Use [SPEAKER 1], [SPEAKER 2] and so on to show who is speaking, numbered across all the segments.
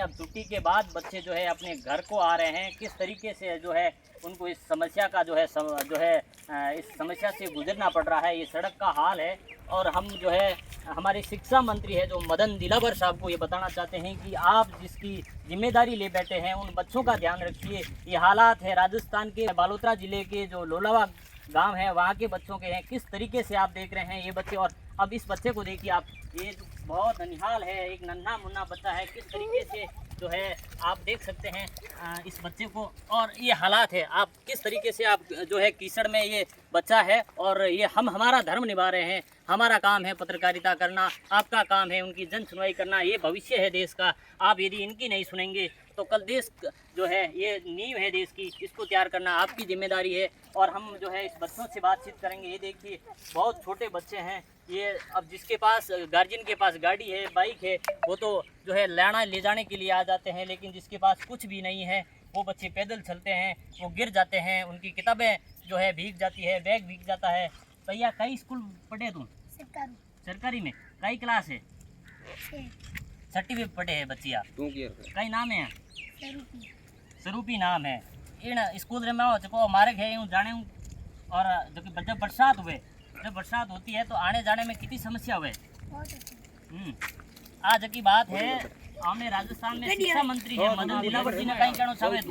[SPEAKER 1] अब छुट्टी के बाद बच्चे जो है अपने घर को आ रहे हैं, किस तरीके से जो है उनको इस समस्या का जो है इस समस्या से गुजरना पड़ रहा है, ये सड़क का हाल है। और हम जो है हमारे शिक्षा मंत्री है जो मदन दिलावर साहब को ये बताना चाहते हैं कि आप जिसकी जिम्मेदारी ले बैठे हैं उन बच्चों का ध्यान रखिए। ये हालात है राजस्थान के बालोतरा ज़िले के जो लोलावा गांव है वहाँ के बच्चों के हैं, किस तरीके से आप देख रहे हैं ये बच्चे। और अब इस बच्चे को देखिए आप, ये जो बहुत ननिहाल है, एक नन्हा मुन्ना बच्चा है, किस तरीके से जो है आप देख सकते हैं इस बच्चे को। और ये हालात है, आप किस तरीके से आप जो है कीचड़ में ये बच्चा है। और ये हम हमारा धर्म निभा रहे हैं, हमारा काम है पत्रकारिता करना, आपका काम है उनकी जन सुनवाई करना, ये भविष्य है देश का। आप यदि इनकी नहीं सुनेंगे तो कल देश जो है, ये नींव है देश की, इसको तैयार करना आपकी जिम्मेदारी है। और हम जो है इस बच्चों से बातचीत करेंगे। ये देखिए बहुत छोटे बच्चे हैं ये, अब जिसके पास गार्जियन के पास गाड़ी है, बाइक है, वो तो जो है लाना ले जाने के लिए आ जाते हैं, लेकिन जिसके पास कुछ भी नहीं है वो बच्चे पैदल चलते हैं, वो गिर जाते हैं, उनकी किताबें जो है भीग जाती है, बैग भीग जाता है। भैया कई स्कूल पढ़े तुम? सरकारी में कई क्लास है? छठी में पढ़े है बच्चिया? कई नाम है? स्वरूपी नाम है। इन स्कूल में जो मार्ग है यूँ जाने हूँ। और जब बरसात हुए, जब बरसात होती है तो आने जाने में कितनी समस्या हुए। आज की बात है, हमने राजस्थान में शिक्षा मंत्री है मदन दिलावर जी ने कहीं कहना चाहे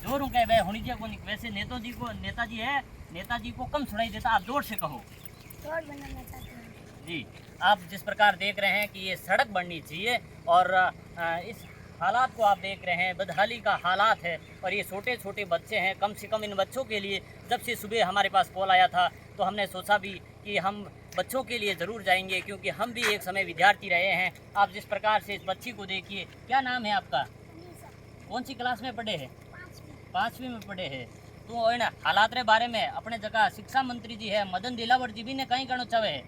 [SPEAKER 1] जोर कहे वह होनी चाहिए कोनी। वैसे नेताजी है, नेताजी को कम सुनाई देता, आप जोर से कहो। जी, आप जिस प्रकार देख रहे हैं कि ये सड़क बननी चाहिए और इस हालात को आप देख रहे हैं, बदहाली का हालात है। और ये छोटे छोटे बच्चे हैं, कम से कम इन बच्चों के लिए जब से सुबह हमारे पास कॉल आया था तो हमने सोचा भी कि हम बच्चों के लिए ज़रूर जाएंगे, क्योंकि हम भी एक समय विद्यार्थी रहे हैं। आप जिस प्रकार से इस बच्ची को देखिए, क्या नाम है आपका? कौन सी क्लास में पढ़े हैं? 5वीं में पढ़े हैं। तो है ना हालात रे बारे में अपने जगह शिक्षा मंत्री जी है मदन दिलावर जी भी ने कहीं कहना चाहे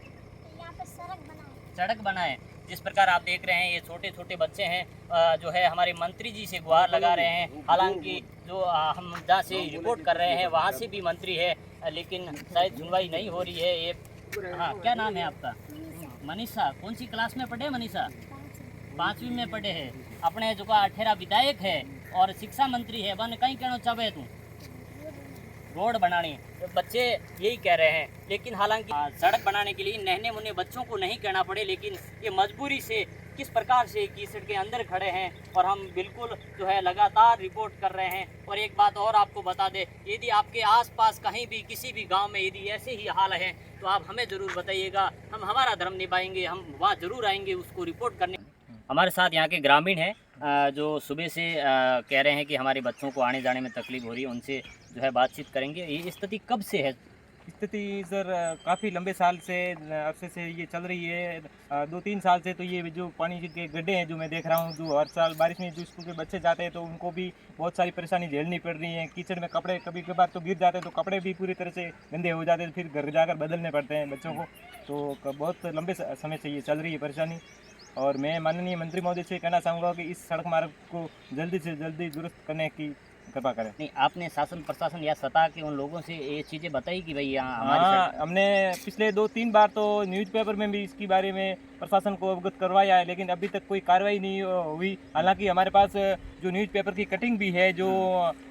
[SPEAKER 1] सड़क बनाए। जिस प्रकार आप देख रहे हैं ये छोटे छोटे बच्चे हैं जो है हमारे मंत्री जी से गुहार लगा रहे हैं। हालांकि जो हम जहाँ से रिपोर्ट कर रहे हैं वहाँ से भी मंत्री है, लेकिन शायद सुनवाई नहीं हो रही है। ये हाँ, क्या नाम है आपका? मनीषा। कौन सी क्लास में पढ़े मनीषा? 5वीं में पढ़े हैं। अपने जो का 18 विधायक है और शिक्षा मंत्री है, वन कहीं कहना चाहे तू रोड बनानी, तो बच्चे यही कह रहे हैं। लेकिन हालांकि सड़क बनाने के लिए नन्हे मुन्ने बच्चों को नहीं कहना पड़े, लेकिन ये मजबूरी से किस प्रकार से कीचड़ के अंदर खड़े हैं और हम बिल्कुल जो है लगातार रिपोर्ट कर रहे हैं। और एक बात और आपको बता दें, यदि आपके आसपास कहीं भी किसी भी गांव में यदि ऐसे ही हाल है तो आप हमें ज़रूर बताइएगा, हम हमारा धर्म निभाएंगे, हम वहाँ ज़रूर आएंगे उसको रिपोर्ट करने। हमारे साथ यहाँ के ग्रामीण हैं जो सुबह से कह रहे हैं कि हमारे बच्चों को आने जाने में तकलीफ हो रही है, उनसे जो है बातचीत करेंगे। ये स्थिति कब से है?
[SPEAKER 2] स्थिति सर काफ़ी लंबे साल से अरसे से ये चल रही है। 2-3 साल से तो ये जो पानी के गड्ढे हैं जो मैं देख रहा हूँ, जो हर साल बारिश में जो स्कूल के बच्चे जाते हैं तो उनको भी बहुत सारी परेशानी झेलनी पड़ रही है। कीचड़ में कपड़े कभी कभार तो गिर जाते हैं तो कपड़े भी पूरी तरह से गंदे हो जाते हैं, फिर घर जाकर बदलने पड़ते हैं बच्चों को। तो बहुत लंबे समय से ये चल रही है परेशानी। और मैं माननीय मंत्री महोदय से कहना चाहूँगा कि इस सड़क मार्ग को जल्दी से जल्दी दुरुस्त करने की कृपा करें।
[SPEAKER 1] नहीं, आपने शासन प्रशासन या सत्ता के उन लोगों से ये चीज़ें बताई कि भाई यहाँ हमारी
[SPEAKER 2] हाँ, हमने पिछले 2-3 बार तो न्यूज़पेपर में भी इसके बारे में प्रशासन को अवगत करवाया है, लेकिन अभी तक कोई कार्रवाई नहीं हुई। हालांकि हमारे पास जो न्यूज़पेपर की कटिंग भी है, जो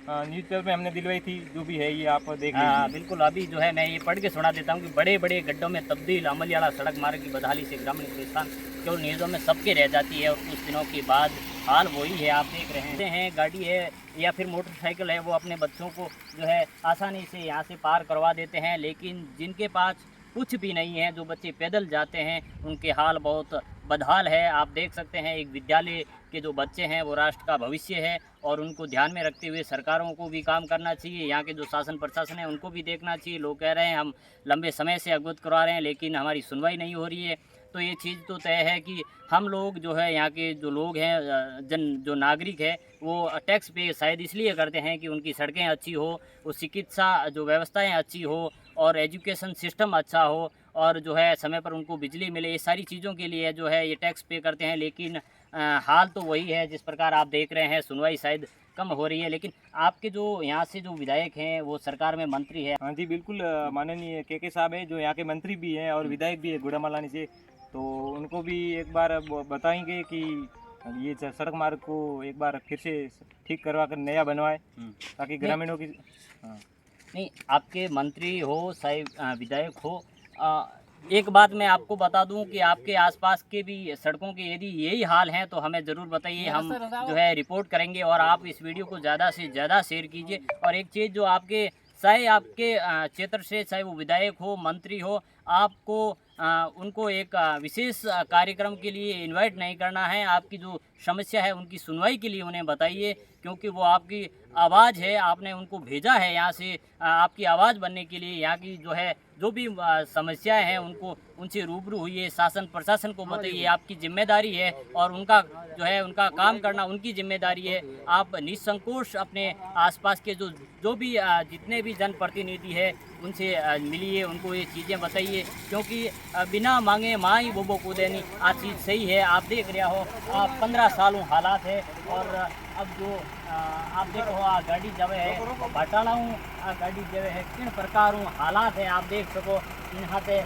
[SPEAKER 2] न्यूज़पेपर में हमने दिलवाई थी, जो भी है ये आप देख लीजिए।
[SPEAKER 1] हाँ बिल्कुल, अभी जो है मैं ये पढ़ के सुना देता हूँ कि बड़े बड़े गड्ढों में तब्दील अमलियाला सड़क मार्ग की बदहाली से ग्रामीण परेशान केवल न्यूज़ों में सबके रह जाती है। और कुछ दिनों के बाद हाल वही है, आप देख रहे हैं गाड़ी है या फिर मोटरसाइकिल है, वो अपने बच्चों को जो है आसानी से यहाँ से पार करवा देते हैं। लेकिन जिनके पास कुछ भी नहीं है, जो बच्चे पैदल जाते हैं, उनके हाल बहुत बदहाल है। आप देख सकते हैं एक विद्यालय के जो बच्चे हैं वो राष्ट्र का भविष्य है और उनको ध्यान में रखते हुए सरकारों को भी काम करना चाहिए, यहाँ के जो शासन प्रशासन है उनको भी देखना चाहिए। लोग कह रहे हैं हम लंबे समय से अवगत करवा रहे हैं लेकिन हमारी सुनवाई नहीं हो रही है। तो ये चीज़ तो तय है कि हम लोग जो है यहाँ के जो लोग हैं जो नागरिक है वो टैक्स पे शायद इसलिए करते हैं कि उनकी सड़कें अच्छी हो, वो चिकित्सा जो व्यवस्थाएं अच्छी हो और एजुकेशन सिस्टम अच्छा हो और जो है समय पर उनको बिजली मिले, ये सारी चीज़ों के लिए जो है ये टैक्स पे करते हैं। लेकिन हाल तो वही है जिस प्रकार आप देख रहे हैं, सुनवाई शायद कम हो रही है। लेकिन आपके जो यहाँ से जो विधायक हैं वो सरकार में मंत्री है।
[SPEAKER 2] हाँ जी बिल्कुल, माननीय के साहब है जो यहाँ के मंत्री भी हैं और विधायक भी है गुड़ामालानी से। तो उनको भी एक बार बताएंगे कि ये सड़क मार्ग को एक बार फिर से ठीक करवा कर नया बनवाए, ताकि ग्रामीणों की। हाँ।
[SPEAKER 1] नहीं, आपके मंत्री हो चाहे विधायक हो, एक बात मैं आपको बता दूं कि आपके आसपास के भी सड़कों के यदि यही हाल हैं तो हमें ज़रूर बताइए, हम जो है रिपोर्ट करेंगे। और आप इस वीडियो को ज़्यादा से ज़्यादा शेयर कीजिए। और एक चीज़ जो आपके चाहे आपके क्षेत्र से, चाहे वो विधायक हो, मंत्री हो, आपको उनको एक विशेष कार्यक्रम के लिए इनवाइट नहीं करना है। आपकी जो समस्या है उनकी सुनवाई के लिए उन्हें बताइए, क्योंकि वो आपकी आवाज़ है। आपने उनको भेजा है यहाँ से आपकी आवाज़ बनने के लिए। यहाँ की जो है जो भी समस्याएं हैं उनको उनसे रूबरू हुई, शासन प्रशासन को बताइए, आपकी जिम्मेदारी है। और उनका जो है उनका काम करना उनकी जिम्मेदारी है। आप निसंकोच अपने आसपास के जो जो भी जितने भी जनप्रतिनिधि है उनसे मिलिए, उनको ये चीज़ें बताइए, क्योंकि बिना मांगे माई वो को देनी आज चीज़ सही है। आप देख रहे हो 15 सालों हालात है। और अब जो आप देखो गाड़ी जब है बटाला हूँ, गाड़ी जब है किन प्रकार हालात है आप देख सको। यहाँ पे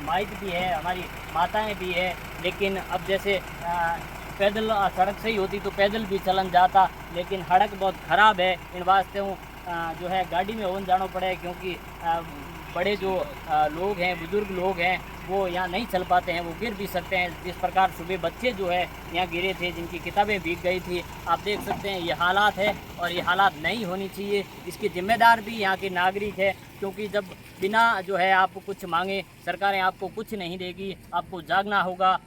[SPEAKER 1] माइक भी है, हमारी माताएं भी है, लेकिन अब जैसे पैदल सड़क सही होती तो पैदल भी चलन जाता, लेकिन सड़क बहुत ख़राब है। इन वास्ते जो है गाड़ी में होन जाना पड़े, क्योंकि बड़े जो लोग हैं, बुज़ुर्ग लोग हैं, वो यहाँ नहीं चल पाते हैं, वो गिर भी सकते हैं। जिस प्रकार सुबह बच्चे जो है यहाँ गिरे थे, जिनकी किताबें भीग गई थी, आप देख सकते हैं ये हालात है। और ये हालात नहीं होनी चाहिए। इसके ज़िम्मेदार भी यहाँ के नागरिक है, क्योंकि जब बिना जो है आप कुछ मांगे सरकारें आपको कुछ नहीं देगी, आपको जागना होगा।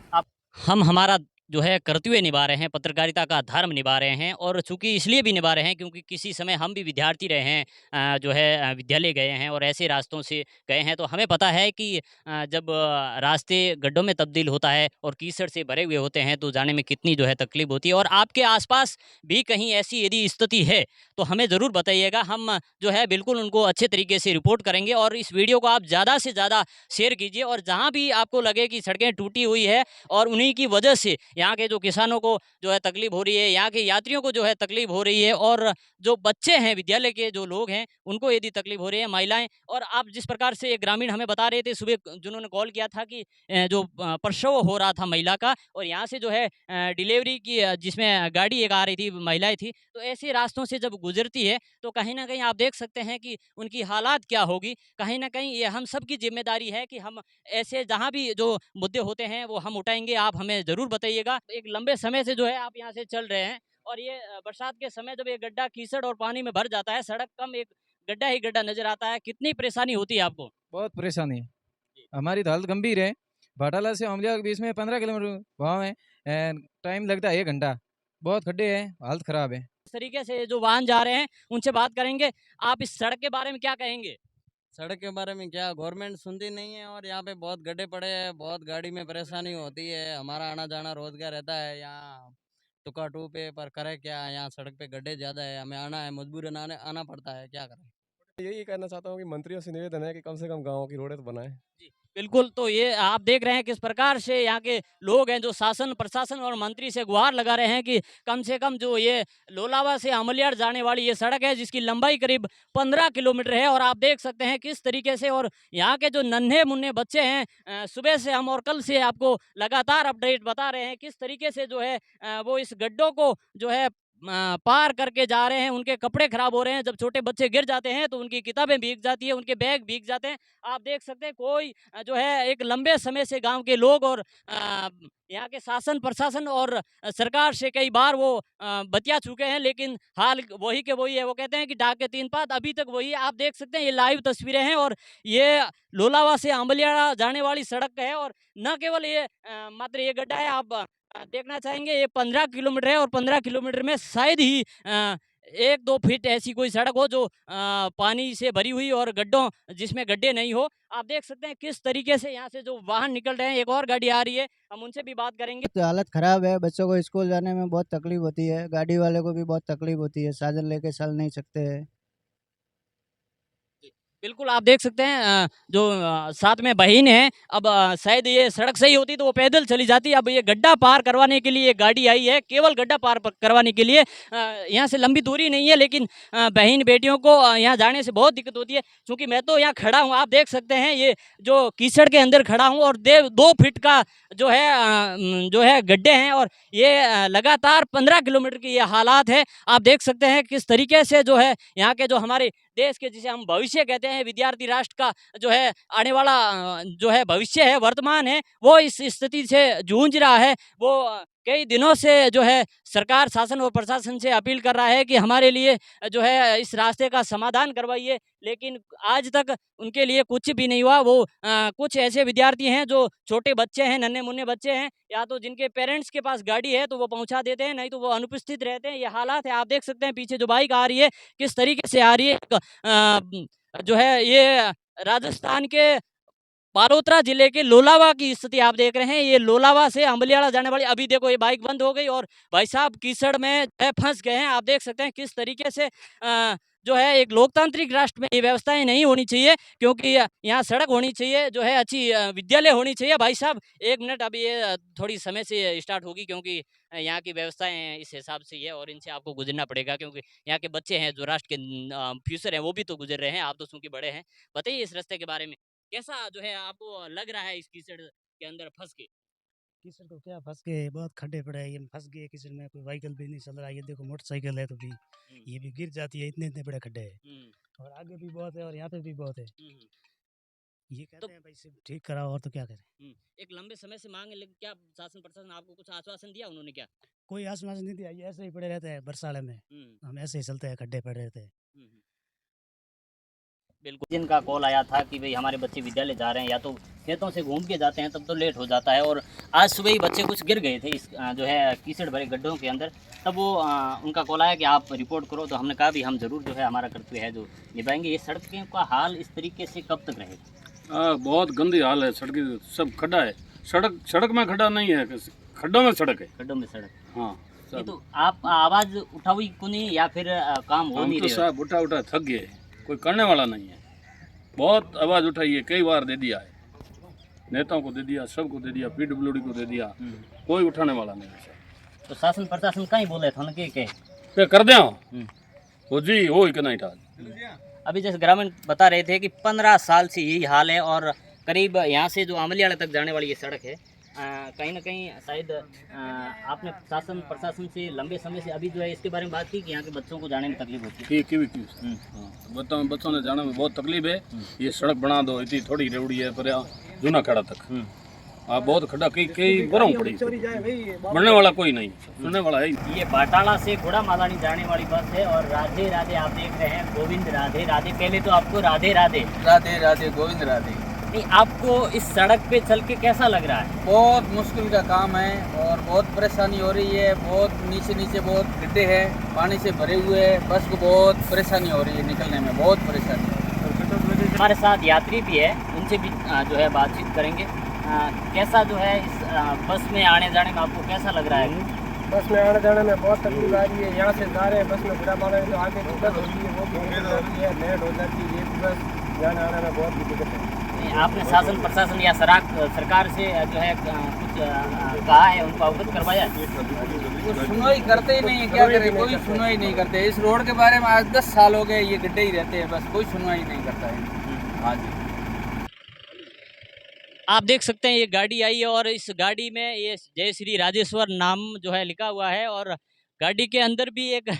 [SPEAKER 1] हम हमारा जो है कर्तव्य निभा रहे हैं, पत्रकारिता का धर्म निभा रहे हैं। और चूँकि इसलिए भी निभा रहे हैं क्योंकि किसी समय हम भी विद्यार्थी रहे हैं, जो है विद्यालय गए हैं और ऐसे रास्तों से गए हैं, तो हमें पता है कि जब रास्ते गड्ढों में तब्दील होता है और कीचड़ से भरे हुए होते हैं तो जाने में कितनी जो है तकलीफ होती है। और आपके आसपास भी कहीं ऐसी यदि स्थिति है तो हमें ज़रूर बताइएगा, हम जो है बिल्कुल उनको अच्छे तरीके से रिपोर्ट करेंगे। और इस वीडियो को आप ज़्यादा से ज़्यादा शेयर कीजिए। और जहाँ भी आपको लगे कि सड़कें टूटी हुई है और उन्हीं की वजह से यहाँ के जो किसानों को जो है तकलीफ हो रही है, यहाँ के यात्रियों को जो है तकलीफ हो रही है, और जो बच्चे हैं, विद्यालय के जो लोग हैं, उनको यदि तकलीफ हो रही है, महिलाएं। और आप जिस प्रकार से एक ग्रामीण हमें बता रहे थे सुबह, जिन्होंने कॉल किया था कि जो प्रसव हो रहा था महिला का, और यहाँ से जो है डिलीवरी की जिसमें गाड़ी एक आ रही थी, महिलाएं थी, तो ऐसे रास्तों से जब गुजरती है तो कहीं ना कहीं आप देख सकते हैं कि उनकी हालात क्या होगी। कहीं ना कहीं ये हम सब की जिम्मेदारी है कि हम ऐसे जहाँ भी जो मुद्दे होते हैं वो हम उठाएंगे। आप हमें ज़रूर बताइएगा। एक लंबे समय से जो है आप यहाँ से चल रहे हैं, और ये बरसात के समय जब ये गड्ढा कीचड़ और पानी में भर जाता है, सड़क कम एक गड्ढा ही गड्ढा नजर आता है, कितनी परेशानी होती है आपको?
[SPEAKER 3] बहुत परेशानी है। हमारी तो हालत गंभीर है। भाटाला से अमलिया के बीच में 15 किलोमीटर गाँव है, टाइम लगता है 1 घंटा। बहुत खड्डे हैं, हालत ख़राब है।
[SPEAKER 1] इस तरीके से जो वाहन जा रहे हैं उनसे बात करेंगे। आप इस सड़क के बारे में क्या कहेंगे?
[SPEAKER 4] सड़क के बारे में क्या, गवर्नमेंट सुनती नहीं है और यहाँ पे बहुत गड्ढे पड़े हैं, बहुत गाड़ी में परेशानी होती है। हमारा आना जाना रोजगार रहता है यहाँ टुका टू पे, पर करे क्या, यहाँ सड़क पे गड्ढे ज़्यादा है, हमें आना है, मजबूरन आना पड़ता है, क्या करें।
[SPEAKER 5] यही कहना चाहता हूँ कि मंत्रियों से निवेदन है कि कम से कम गाँव की रोडें तो बनाएं।
[SPEAKER 1] जी, बिल्कुल। तो ये आप देख रहे हैं किस प्रकार से यहाँ के लोग हैं जो शासन प्रशासन और मंत्री से गुहार लगा रहे हैं कि कम से कम जो ये लोलावा से अमलियार जाने वाली ये सड़क है, जिसकी लंबाई करीब 15 किलोमीटर है। और आप देख सकते हैं किस तरीके से, और यहाँ के जो नन्हे मुन्ने बच्चे हैं, सुबह से हम और कल से आपको लगातार अपडेट बता रहे हैं किस तरीके से जो है वो इस गड्ढों को जो है पार करके जा रहे हैं। उनके कपड़े खराब हो रहे हैं, जब छोटे बच्चे गिर जाते हैं तो उनकी किताबें भीग जाती है, उनके बैग भीग जाते हैं। आप देख सकते हैं कोई जो है एक लंबे समय से गांव के लोग और यहाँ के शासन प्रशासन और सरकार से कई बार वो बतिया चुके हैं, लेकिन हाल वही के वही है। वो कहते हैं कि डाक के 3 पात, अभी तक वही। आप देख सकते हैं ये लाइव तस्वीरें हैं, और ये लोलावा से आंबलियाड़ा जाने वाली सड़क है। और न केवल ये मात्र ये गड्ढा है, आप देखना चाहेंगे ये 15 किलोमीटर है, और 15 किलोमीटर में शायद ही 1-2 फीट ऐसी कोई सड़क हो जो पानी से भरी हुई और गड्ढों जिसमें गड्ढे नहीं हो। आप देख सकते हैं किस तरीके से यहाँ से जो वाहन निकल रहे हैं। एक और गाड़ी आ रही है, हम उनसे भी बात करेंगे।
[SPEAKER 6] तो हालत ख़राब है, बच्चों को स्कूल जाने में बहुत तकलीफ होती है, गाड़ी वाले को भी बहुत तकलीफ होती है, साधन लेके चल नहीं सकते हैं।
[SPEAKER 1] बिल्कुल, आप देख सकते हैं जो साथ में बहन है, अब शायद ये सड़क सही होती तो वो पैदल चली जाती। अब ये गड्ढा पार करवाने के लिए गाड़ी आई है, केवल गड्ढा पार करवाने के लिए। यहाँ से लंबी दूरी नहीं है, लेकिन बहन बेटियों को यहाँ जाने से बहुत दिक्कत होती है। चूँकि मैं तो यहाँ खड़ा हूँ, आप देख सकते हैं ये जो कीचड़ के अंदर खड़ा हूँ, और 2 फीट का जो है गड्ढे हैं, और ये लगातार 15 किलोमीटर की ये हालात है। आप देख सकते हैं किस तरीके से जो है यहाँ के जो हमारे देश के, जिसे हम भविष्य कहते हैं, विद्यार्थी राष्ट्र का जो है आने वाला जो है भविष्य है, वर्तमान है, वो इस स्थिति से जूझ रहा है। वो कई दिनों से जो है सरकार, शासन और प्रशासन से अपील कर रहा है कि हमारे लिए जो है इस रास्ते का समाधान करवाइए, लेकिन आज तक उनके लिए कुछ भी नहीं हुआ। वो कुछ ऐसे विद्यार्थी हैं जो छोटे बच्चे हैं, नन्हे मुन्ने बच्चे हैं, या तो जिनके पेरेंट्स के पास गाड़ी है तो वो पहुंचा देते हैं, नहीं तो वो अनुपस्थित रहते हैं। ये हालात है, आप देख सकते हैं पीछे जो बाइक आ रही है किस तरीके से आ रही है। जो है ये राजस्थान के बालोतरा जिले के लोलावा की स्थिति आप देख रहे हैं। ये लोलावा से अम्बलियाला जाने वाली, अभी देखो ये बाइक बंद हो गई और भाई साहब कीचड़ में फंस गए हैं। आप देख सकते हैं किस तरीके से जो है एक लोकतांत्रिक राष्ट्र में ये व्यवस्थाएं नहीं होनी चाहिए, क्योंकि यहाँ सड़क होनी चाहिए, जो है अच्छी विद्यालय होनी चाहिए। भाई साहब 1 मिनट, अभी ये थोड़ी समय से स्टार्ट होगी, क्योंकि यहाँ की व्यवस्थाएं इस हिसाब से ही है और इनसे आपको गुजरना पड़ेगा, क्योंकि यहाँ के बच्चे हैं जो राष्ट्र के फ्यूचर हैं, वो भी तो गुजर रहे हैं। आप तो चूंकि बड़े हैं, बताइए इस रास्ते के बारे में कैसा जो है आपको लग रहा है इस कीचड़ के अंदर फंस के।
[SPEAKER 7] कीचड़ को क्या फंस गए, बहुत खड्डे पड़े हैं, ये फंस गए कीचड़ में। कोई व्हीकल भी नहीं चल रहा है, ये देखो मोटरसाइकिल है तो भी ये भी गिर जाती है, इतने इतने बड़े खड्डे हैं। और आगे भी बहुत है और यहाँ पे भी बहुत है। ये कहते हैं भाई सिर्फ ठीक कराओ, और तो क्या करें।
[SPEAKER 1] एक लंबे समय से मांग है, लेकिन क्या शासन प्रशासन आपको कुछ आश्वासन दिया उन्होंने? क्या
[SPEAKER 7] कोई आसमान नहीं दिया, ये ऐसे ही पड़े रहते हैं बरसाले में, हम ऐसे ही चलते हैं, खड्डे पड़े रहते हैं।
[SPEAKER 1] बिल्कुल, जिनका कॉल आया था कि भाई हमारे बच्चे विद्यालय जा रहे हैं, या तो खेतों से घूम के जाते हैं तब तो लेट हो जाता है, और आज सुबह ही बच्चे कुछ गिर गए थे इस जो है कीचड़ भरे गड्ढों के अंदर। तब वो उनका कॉल आया कि आप रिपोर्ट करो, तो हमने कहा भी हम ज़रूर जो है हमारा कर्तव्य है जो निभाएंगे। ये सड़कों का हाल इस तरीके से कब तक रहेगा?
[SPEAKER 8] बहुत गंदी हाल है सड़क, सब खड्डा है। सड़क में खड्डा नहीं है, खड्डों में सड़क है।
[SPEAKER 1] खड्डों में सड़क।
[SPEAKER 8] हाँ,
[SPEAKER 1] ये तो आप आवाज़ उठाई क्यों नहीं, या फिर काम हो नहीं
[SPEAKER 8] तो
[SPEAKER 1] रहे?
[SPEAKER 8] सब उठा थक गए, कोई करने वाला नहीं है। बहुत आवाज़ उठाई है, कई बार दे दिया है, नेताओं को दे दिया, सबको दे दिया, PWD को दे दिया, कोई उठाने वाला नहीं है।
[SPEAKER 1] तो शासन प्रशासन कहीं बोले थे उनके
[SPEAKER 8] के कर दे हो जी, हो ही नहीं था।
[SPEAKER 1] अभी जैसे ग्रामीण बता रहे थे कि 15 साल से यही हाल है, और करीब यहाँ से जो अमलियाला तक जाने वाली ये सड़क है, कहीं ना कहीं शायद आपने शासन प्रशासन से लंबे समय से अभी जो है इसके बारे में बात की कि यहाँ के बच्चों को जाने में तकलीफ होती है?
[SPEAKER 8] बच्चों ने जाने में बहुत तकलीफ है। ये सड़क बना दो, इतनी थोड़ी रेवड़ी है पर जूना खड़ा तक बहुत खड्डा, कई बरों पड़ी, बढ़ने वाला कोई नहीं, सुनने वाला है।
[SPEAKER 1] ये बाटाला से घोड़ा मालानी जाने वाली बस है, और राधे राधे आप देख रहे हैं, गोविंद राधे राधे। पहले तो आपको राधे राधे
[SPEAKER 9] राधे राधे गोविंद राधे।
[SPEAKER 1] नहीं, आपको इस सड़क पे चल के कैसा लग रहा है?
[SPEAKER 9] बहुत मुश्किल का काम है और बहुत परेशानी हो रही है। बहुत नीचे नीचे बहुत गड्ढे हैं, पानी से भरे हुए हैं, बस को बहुत परेशानी हो रही है, निकलने में बहुत परेशानी है।
[SPEAKER 1] हमारे साथ यात्री भी है, उनसे भी जो है बातचीत करेंगे। कैसा जो है इस बस में आने जाने में आपको कैसा लग रहा है?
[SPEAKER 10] बस में आने जाने में बहुत तकलीफ आ रही है। यहाँ से जा रहे हैं बस में, बुरा माना तो आगे दिक्कत होती है, वो भी दिक्कत होती है, लेट हो जाती है। ये भी बस जाने आने में बहुत दिक्कत है।
[SPEAKER 1] आपने शासन प्रशासन या सरकार से जो है कुछ कहा है, उनको अवगत करवाया?
[SPEAKER 9] वो सुनवाई करते ही नहीं है, क्या करें, कोई सुनवाई नहीं करते। इस रोड के बारे में आज 10 साल हो गए, ये गड्ढे ही रहते हैं, बस कोई सुनवाई नहीं करता है। हाँ जी,
[SPEAKER 1] आप देख सकते हैं ये गाड़ी आई है, और इस गाड़ी में ये जय श्री राजेश्वर नाम जो है लिखा हुआ है, और गाड़ी के अंदर भी एक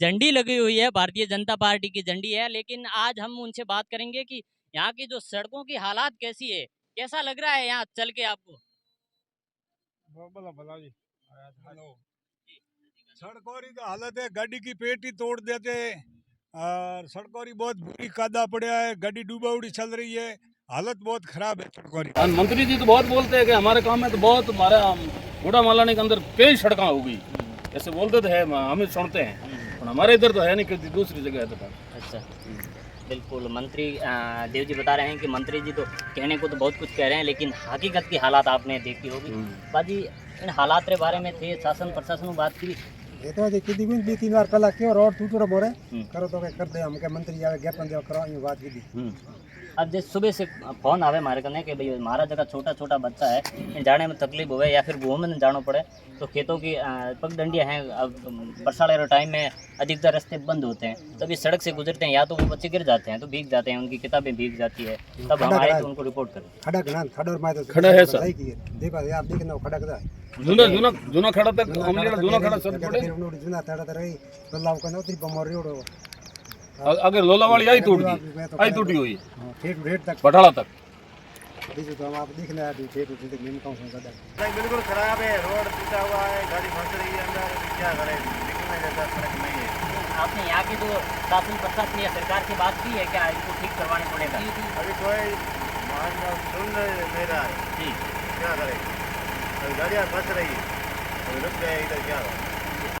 [SPEAKER 1] झंडी लगी हुई है, भारतीय जनता पार्टी की झंडी है। लेकिन आज हम उनसे बात करेंगे कि यहाँ की जो सड़कों की हालात कैसी है, कैसा लग रहा है यहाँ चल के आपको?
[SPEAKER 11] सड़कों की तो हालत है, गाड़ी की पेटी तोड़ देते और सड़कों की बहुत बुरी कादा पड़ा है, गाड़ी डूबाउड़ी चल रही है, हालत बहुत खराब है सड़कों की।
[SPEAKER 8] मंत्री जी तो बहुत बोलते हैं कि हमारे काम में तो बहुत, हमारा घोड़ा मालानी के अंदर कई सड़कें हो गई, ऐसे बोलते तो है, हम सुनते हैं, पर हमारे इधर तो है नहीं, कि दूसरी जगह है तो।
[SPEAKER 1] अच्छा, बिल्कुल। मंत्री देव जी बता रहे हैं कि मंत्री जी तो कहने को तो बहुत कुछ कह रहे हैं, लेकिन हकीकत की हालात आपने देखी होगी। बाजी इन हालात के बारे में थे शासन प्रशासन में बात की,
[SPEAKER 10] ये तो किसी भी 2-3 बार पहला क्यों रोड टूटो मोरे करो तो कर दे हम के मंत्री आवे ज्ञापन दे करो ये बात की।
[SPEAKER 1] अब जैसे सुबह से फोन आवे मारे कने कि भाई हमारा जगह छोटा छोटा बच्चा है, इन जाने में तकलीफ होवे या फिर घूमने जाना पड़े, तो खेतों की पगडंडियाँ हैं। अब बरसात के टाइम में अधिकतर रास्ते बंद होते हैं, तभी सड़क से गुजरते हैं, या तो वो बच्चे गिर जाते हैं तो भीग जाते हैं, उनकी किताबें भीग जाती है, तब हम आए तो उनको रिपोर्ट करें।
[SPEAKER 10] खड़ा घना खड़ा में तो
[SPEAKER 8] खड़ा है सर।
[SPEAKER 10] देखो आप देखना खड़ा कदा
[SPEAKER 8] जूना जूना जूना खड़ा तक अमलीला जूना खड़ा सब पड़े
[SPEAKER 10] जूना तड़ा तड़ा तो लाव कनो ती बमोरी उड़ो
[SPEAKER 8] अगर लोला वाली आई टूट गई, आई टूटी हुई
[SPEAKER 10] ठेठ रेट तक
[SPEAKER 8] बठाला तक।
[SPEAKER 10] देखो तो हम आप देखना है ठेठ उठे मेन कौन सा गदा
[SPEAKER 12] बिल्कुल खराब है, रोड टूटा हुआ है, गाड़ी फंस रही है अंदर, क्या करें, निकलने जैसा सड़क नहीं है।
[SPEAKER 1] आपने यहाँ की जो शासन प्रशासन या सरकार से बात की है क्या, इनको ठीक करवाने पड़ेगा?
[SPEAKER 12] अभी कोई सुन नहीं रहा है,
[SPEAKER 1] जी
[SPEAKER 12] क्या करें, गाड़ियाँ फंस रही है, रुक जाए इधर क्या हो।